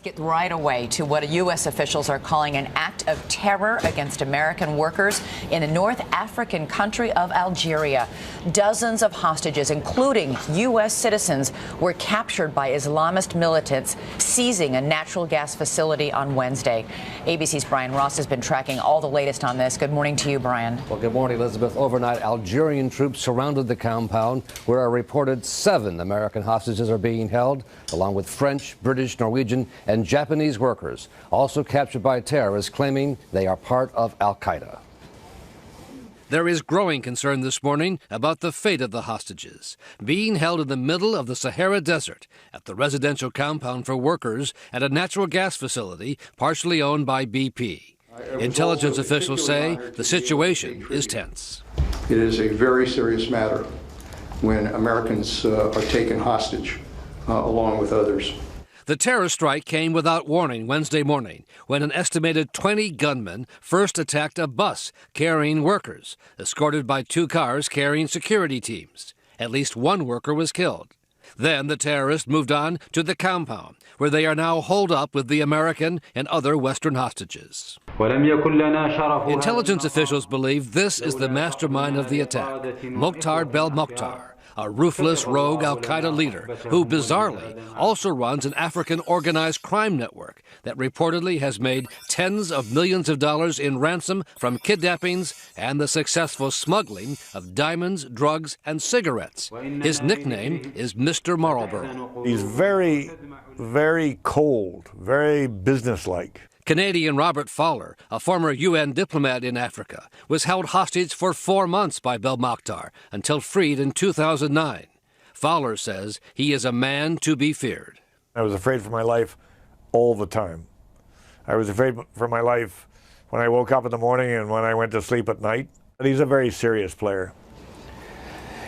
Get right away to what U.S. officials are calling an act of terror against American workers in the North African country of Algeria. Dozens of hostages, including U.S. citizens, were captured by Islamist militants seizing a natural gas facility on Wednesday. ABC's Brian Ross has been tracking all the latest on this. Good morning to you, Brian. Well, good morning, Elizabeth. Overnight, Algerian troops surrounded the compound where a reported 7 American hostages are being held, along with French, British, Norwegian, and Japanese workers, also captured by terrorists claiming they are part of Al-Qaeda. There is growing concern this morning about the fate of the hostages, being held in the middle of the Sahara Desert at the residential compound for workers at a natural gas facility partially owned by BP. Intelligence officials say the situation is tense. It is a very serious matter when Americans are taken hostage along with others. The terror strike came without warning Wednesday morning when an estimated 20 gunmen first attacked a bus carrying workers, escorted by 2 cars carrying security teams. At least 1 worker was killed. Then the terrorists moved on to the compound, where they are now holed up with the American and other Western hostages. Intelligence officials believe this is the mastermind of the attack, Mokhtar Belmokhtar, a ruthless rogue al-Qaeda leader who, bizarrely, also runs an African organized crime network that reportedly has made tens of millions of dollars in ransom from kidnappings and the successful smuggling of diamonds, drugs, and cigarettes. His nickname is Mr. Marlboro. He's very, very cold, very businesslike. Canadian Robert Fowler, a former UN diplomat in Africa, was held hostage for 4 months by Belmokhtar until freed in 2009. Fowler says he is a man to be feared. I was afraid for my life all the time. I was afraid for my life when I woke up in the morning and when I went to sleep at night. But he's a very serious player.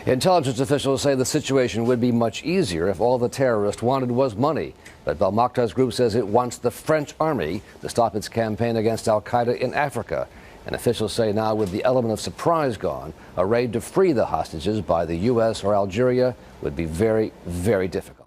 Intelligence officials say the situation would be much easier if all the terrorists wanted was money. But Belmokhtar's group says it wants the French army to stop its campaign against Al-Qaeda in Africa. And officials say now, with the element of surprise gone, a raid to free the hostages by the U.S. or Algeria would be very, very difficult.